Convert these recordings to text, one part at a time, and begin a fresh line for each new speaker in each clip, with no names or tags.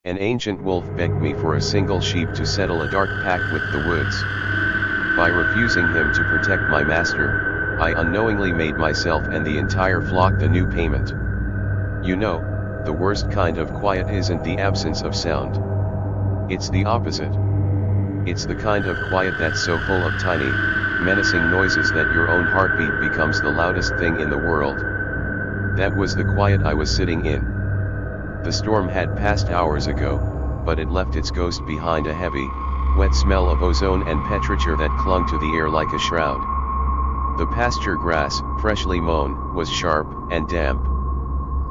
An ancient wolf begged me for a single sheep to settle a dark pact with the woods. By refusing him to protect my master, I unknowingly made myself and the entire flock the new payment. You know, the worst kind of quiet isn't the absence of sound. It's the opposite. It's the kind of quiet that's so full of tiny, menacing noises that your own heartbeat becomes the loudest thing in the world. That was the quiet I was sitting in. The storm had passed hours ago, but it left its ghost behind, a heavy, wet smell of ozone and petrichor that clung to the air like a shroud. The pasture grass, freshly mown, was sharp and damp.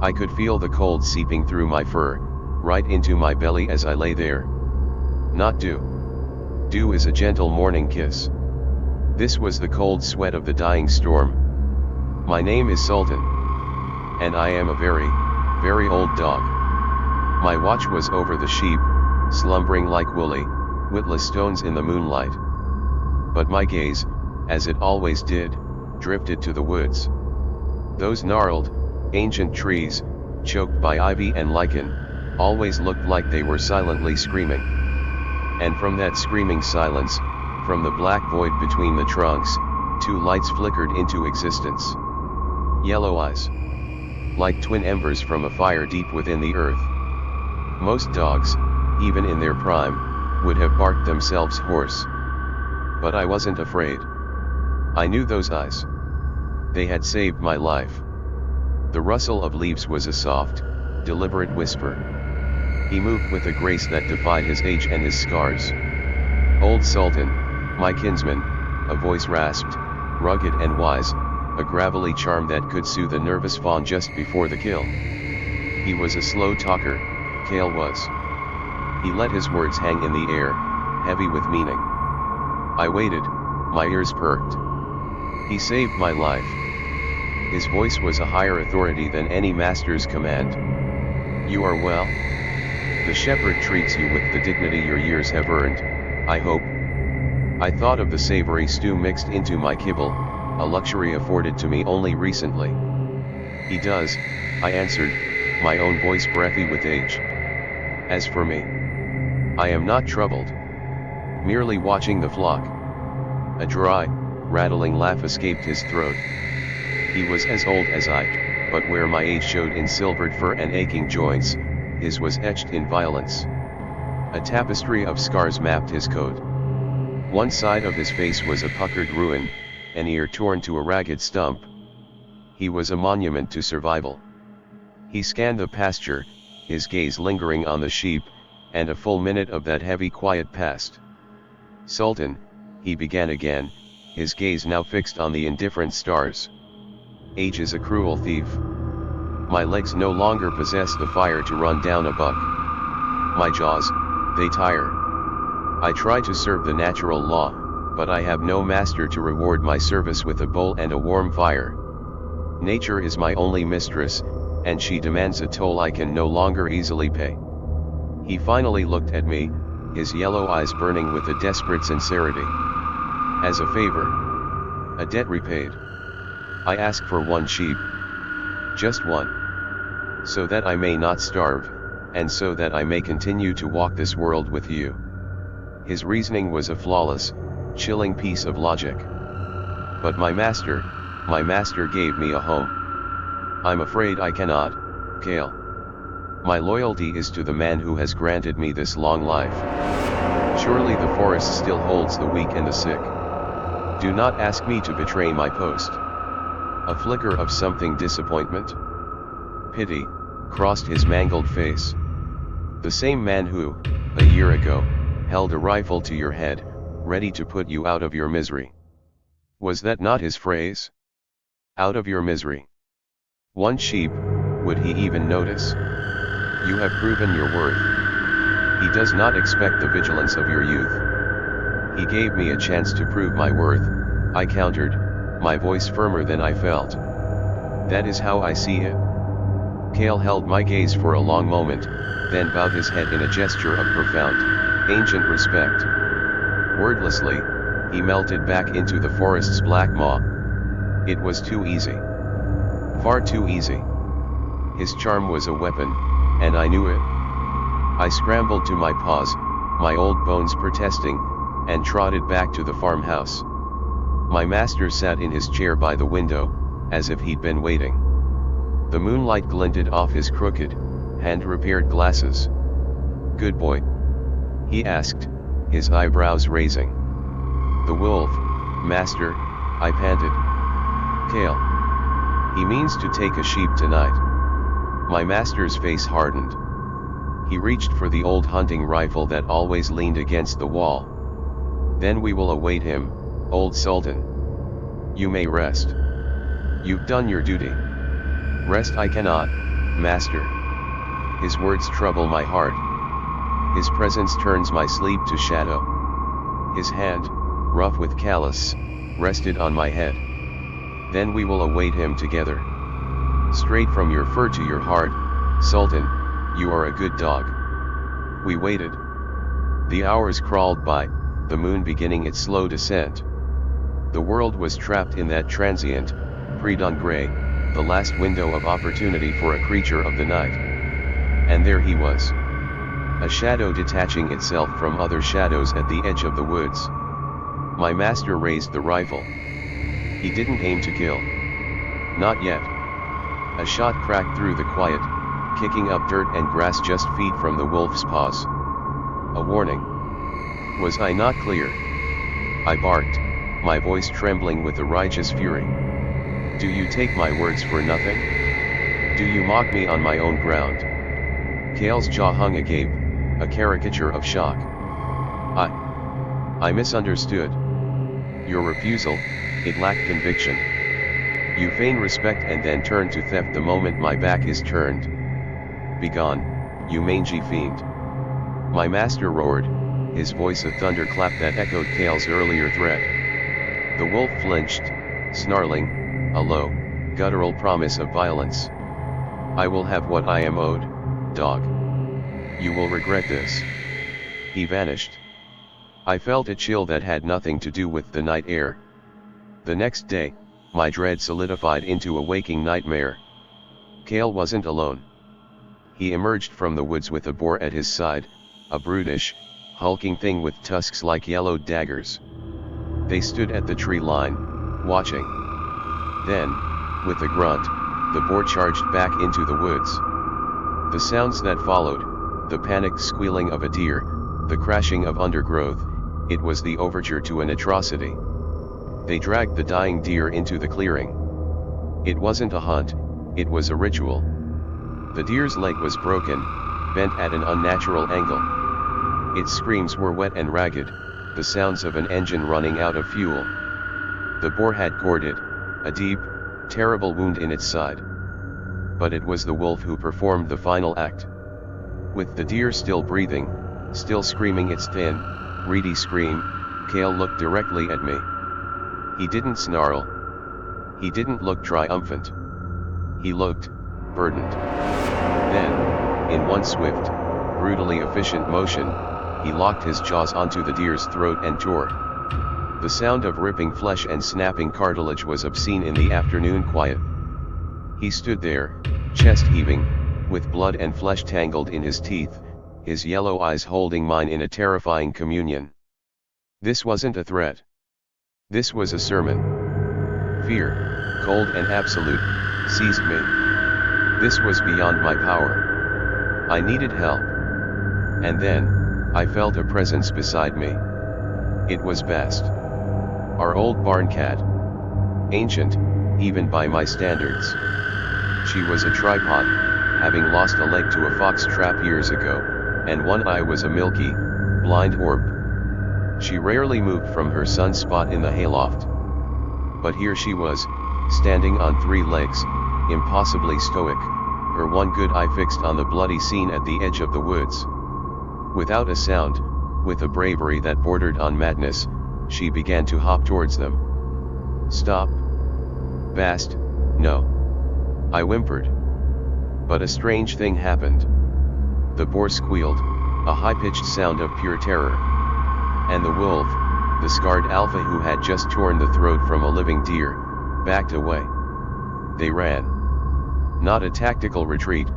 I could feel the cold seeping through my fur, right into my belly as I lay there. Not dew. Dew is a gentle morning kiss. This was the cold sweat of the dying storm. My name is Sultan. And I am a very, very old dog. My watch was over the sheep, slumbering like woolly, witless stones in the moonlight. But my gaze, as it always did, drifted to the woods. Those gnarled, ancient trees, choked by ivy and lichen, always looked like they were silently screaming. And from that screaming silence, from the black void between the trunks, two lights flickered into existence. Yellow eyes. Like twin embers from a fire deep within the earth. Most dogs, even in their prime, would have barked themselves hoarse. But I wasn't afraid. I knew those eyes. They had saved my life. The rustle of leaves was a soft, deliberate whisper. He moved with a grace that defied his age and his scars. Old Sultan, my kinsman, a voice rasped, rugged and wise, a gravelly charm that could soothe a nervous fawn just before the kill. He was a slow talker, Kale was. He let his words hang in the air, heavy with meaning. I waited, my ears perked. He saved my life. His voice was a higher authority than any master's command. You are well? The shepherd treats you with the dignity your years have earned, I hope. I thought of the savory stew mixed into my kibble, a luxury afforded to me only recently. He does, I answered, my own voice breathy with age. As for me, I am not troubled. Merely watching the flock. A dry, rattling laugh escaped his throat. He was as old as I, but where my age showed in silvered fur and aching joints, his was etched in violence. A tapestry of scars mapped his coat. One side of his face was a puckered ruin, an ear torn to a ragged stump. He was a monument to survival. He scanned the pasture, his gaze lingering on the sheep, and a full minute of that heavy quiet passed. Sultan, he began again, his gaze now fixed on the indifferent stars. Age is a cruel thief. My legs no longer possess the fire to run down a buck. My jaws, they tire. I try to serve the natural law, but I have no master to reward my service with a bowl and a warm fire. Nature is my only mistress, and she demands a toll I can no longer easily pay. He finally looked at me, his yellow eyes burning with a desperate sincerity. As a favor. A debt repaid. I ask for one sheep. Just one. So that I may not starve, and so that I may continue to walk this world with you. His reasoning was a flawless, chilling piece of logic. But my master gave me a home. I'm afraid I cannot, Kale. My loyalty is to the man who has granted me this long life. Surely the forest still holds the weak and the sick. Do not ask me to betray my post. A flicker of something disappointment? Pity, crossed his mangled face. The same man who, a year ago, held a rifle to your head, ready to put you out of your misery. Was that not his phrase? Out of your misery. One sheep, would he even notice? You have proven your worth. He does not expect the vigilance of your youth. He gave me a chance to prove my worth, I countered, my voice firmer than I felt. That is how I see it. Kale held my gaze for a long moment, then bowed his head in a gesture of profound, ancient respect. Wordlessly, he melted back into the forest's black maw. It was too easy. Far too easy. His charm was a weapon, and I knew it. I scrambled to my paws, my old bones protesting, and trotted back to the farmhouse. My master sat in his chair by the window, as if he'd been waiting. The moonlight glinted off his crooked, hand-repaired glasses. "Good boy?" he asked, his eyebrows raising. "The wolf, master," I panted. "Kale. He means to take a sheep tonight." My master's face hardened. He reached for the old hunting rifle that always leaned against the wall. "Then we will await him, old Sultan. You may rest. You've done your duty." "Rest I cannot, master." His words trouble my heart. His presence turns my sleep to shadow. His hand, rough with callus, rested on my head. "Then we will await him together. Straight from your fur to your heart, Sultan, you are a good dog." We waited. The hours crawled by, the moon beginning its slow descent. The world was trapped in that transient, pre-dawn gray, the last window of opportunity for a creature of the night. And there he was. A shadow detaching itself from other shadows at the edge of the woods. My master raised the rifle. He didn't aim to kill. Not yet. A shot cracked through the quiet, kicking up dirt and grass just feet from the wolf's paws. A warning. Was I not clear? I barked, my voice trembling with a righteous fury. "Do you take my words for nothing? Do you mock me on my own ground?" Kale's jaw hung agape, a caricature of shock. I misunderstood. Your refusal, it lacked conviction. You feign respect and then turn to theft the moment my back is turned. Begone, you mangy fiend. My master roared, his voice a thunderclap that echoed Kale's earlier threat. The wolf flinched, snarling, a low, guttural promise of violence. "I will have what I am owed, dog. You will regret this." He vanished. I felt a chill that had nothing to do with the night air. The next day, my dread solidified into a waking nightmare. Kale wasn't alone. He emerged from the woods with a boar at his side, a brutish, hulking thing with tusks like yellowed daggers. They stood at the tree line, watching. Then, with a grunt, the boar charged back into the woods. The sounds that followed, the panicked squealing of a deer, the crashing of undergrowth, it was the overture to an atrocity. They dragged the dying deer into the clearing. It wasn't a hunt, it was a ritual. The deer's leg was broken, bent at an unnatural angle. Its screams were wet and ragged, the sounds of an engine running out of fuel. The boar had gored it, a deep, terrible wound in its side. But it was the wolf who performed the final act. With the deer still breathing, still screaming its thin, reedy scream, Kale looked directly at me. He didn't snarl. He didn't look triumphant. He looked burdened. Then, in one swift, brutally efficient motion, he locked his jaws onto the deer's throat and tore. The sound of ripping flesh and snapping cartilage was obscene in the afternoon quiet. He stood there, chest heaving, with blood and flesh tangled in his teeth, his yellow eyes holding mine in a terrifying communion. This wasn't a threat. This was a sermon. Fear, cold and absolute, seized me. This was beyond my power. I needed help. And then, I felt a presence beside me. It was Best. Our old barn cat. Ancient, even by my standards. She was a tripod, having lost a leg to a fox trap years ago, and one eye was a milky, blind orb. She rarely moved from her sunspot in the hayloft. But here she was, standing on 3 legs, impossibly stoic, her one good eye fixed on the bloody scene at the edge of the woods. Without a sound, with a bravery that bordered on madness, she began to hop towards them. "Stop. Bast, no." I whimpered. But a strange thing happened. The boar squealed, a high-pitched sound of pure terror. And the wolf, the scarred alpha who had just torn the throat from a living deer, backed away. They ran. Not a tactical retreat,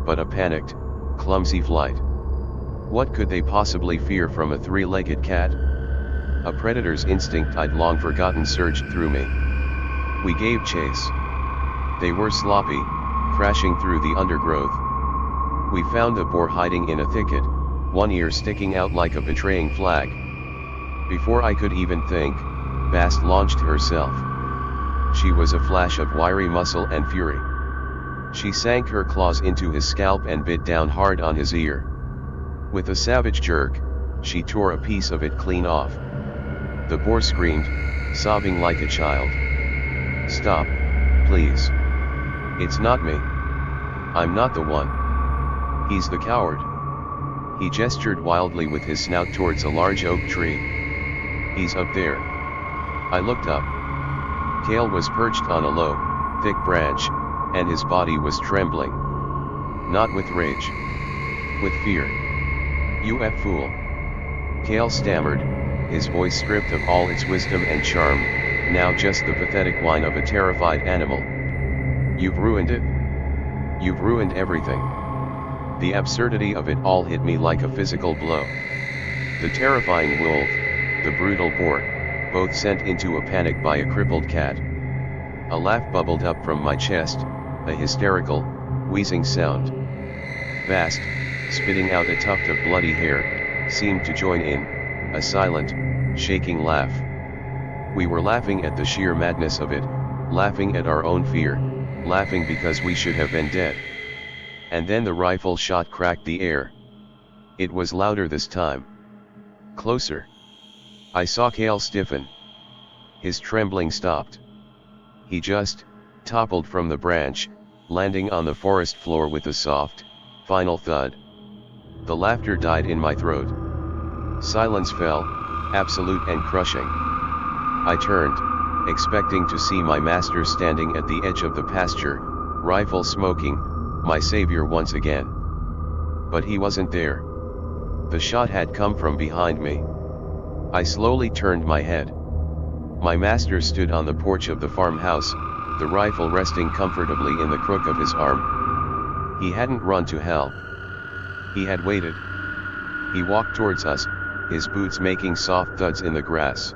but a panicked, clumsy flight. What could they possibly fear from a three-legged cat? A predator's instinct I'd long forgotten surged through me. We gave chase. They were sloppy, crashing through the undergrowth. We found the boar hiding in a thicket, one ear sticking out like a betraying flag. Before I could even think, Bast launched herself. She was a flash of wiry muscle and fury. She sank her claws into his scalp and bit down hard on his ear. With a savage jerk, she tore a piece of it clean off. The boar screamed, sobbing like a child. "Stop, please. It's not me. I'm not the one. He's the coward." He gestured wildly with his snout towards a large oak tree. "He's up there." I looked up. Kale was perched on a low, thick branch, and his body was trembling. Not with rage. With fear. "You fool." Kale stammered, his voice stripped of all its wisdom and charm, now just the pathetic whine of a terrified animal. "You've ruined it. You've ruined everything." The absurdity of it all hit me like a physical blow. The terrifying wolf, the brutal boar, both sent into a panic by a crippled cat. A laugh bubbled up from my chest, a hysterical, wheezing sound. Bast, spitting out a tuft of bloody hair, seemed to join in, a silent, shaking laugh. We were laughing at the sheer madness of it, laughing at our own fear, laughing because we should have been dead. And then the rifle shot cracked the air. It was louder this time. Closer. I saw Kale stiffen. His trembling stopped. He just toppled from the branch, landing on the forest floor with a soft, final thud. The laughter died in my throat. Silence fell, absolute and crushing. I turned, expecting to see my master standing at the edge of the pasture, rifle smoking, my savior once again. But he wasn't there. The shot had come from behind me. I slowly turned my head. My master stood on the porch of the farmhouse, the rifle resting comfortably in the crook of his arm. He hadn't run to help. He had waited. He walked towards us, his boots making soft thuds in the grass.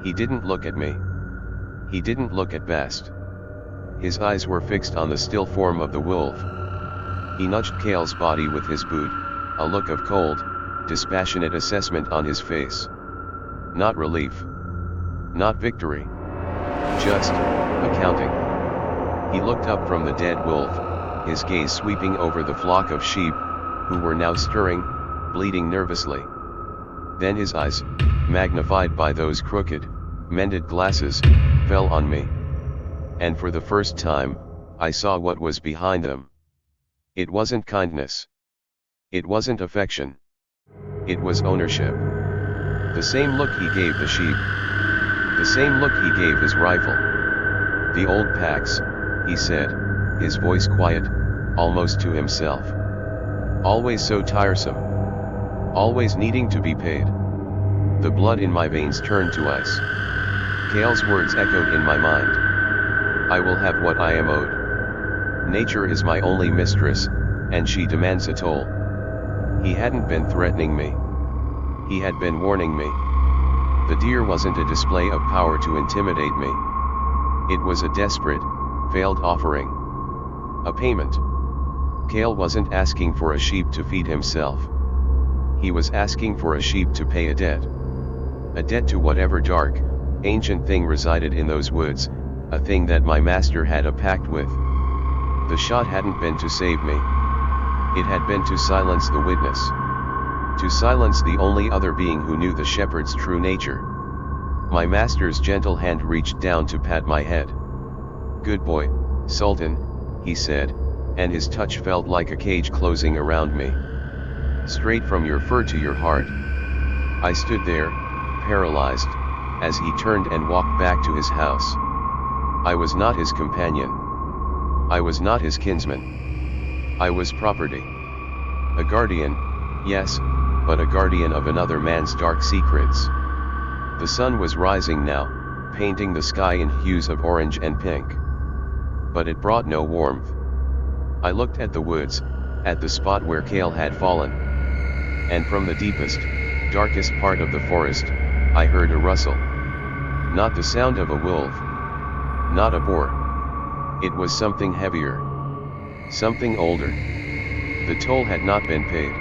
He didn't look at me. He didn't look at Bast. His eyes were fixed on the still form of the wolf. He nudged Kale's body with his boot, a look of cold, dispassionate assessment on his face. Not relief. Not victory. Just accounting. He looked up from the dead wolf, his gaze sweeping over the flock of sheep, who were now stirring, bleating nervously. Then his eyes, magnified by those crooked, mended glasses, fell on me. And for the first time, I saw what was behind them. It wasn't kindness. It wasn't affection. It was ownership. The same look he gave the sheep. The same look he gave his rifle. "The old packs," he said, his voice quiet, almost to himself. "Always so tiresome. Always needing to be paid." The blood in my veins turned to ice. Kale's words echoed in my mind. "I will have what I am owed. Nature is my only mistress, and she demands a toll." He hadn't been threatening me. He had been warning me. The deer wasn't a display of power to intimidate me. It was a desperate, veiled offering. A payment. Kale wasn't asking for a sheep to feed himself. He was asking for a sheep to pay a debt. A debt to whatever dark, ancient thing resided in those woods, a thing that my master had a pact with. The shot hadn't been to save me. It had been to silence the witness. To silence the only other being who knew the shepherd's true nature. My master's gentle hand reached down to pat my head. "Good boy, Sultan," he said, and his touch felt like a cage closing around me. "Straight from your fur to your heart." I stood there, paralyzed, as he turned and walked back to his house. I was not his companion. I was not his kinsman. I was property. A guardian, yes, but a guardian of another man's dark secrets. The sun was rising now, painting the sky in hues of orange and pink. But it brought no warmth. I looked at the woods, at the spot where Kale had fallen. And from the deepest, darkest part of the forest, I heard a rustle. Not the sound of a wolf. Not a boar. It was something heavier. Something older. The toll had not been paid.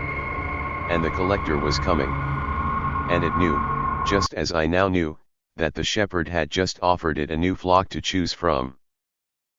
And the collector was coming. And it knew, just as I now knew, that the shepherd had just offered it a new flock to choose from.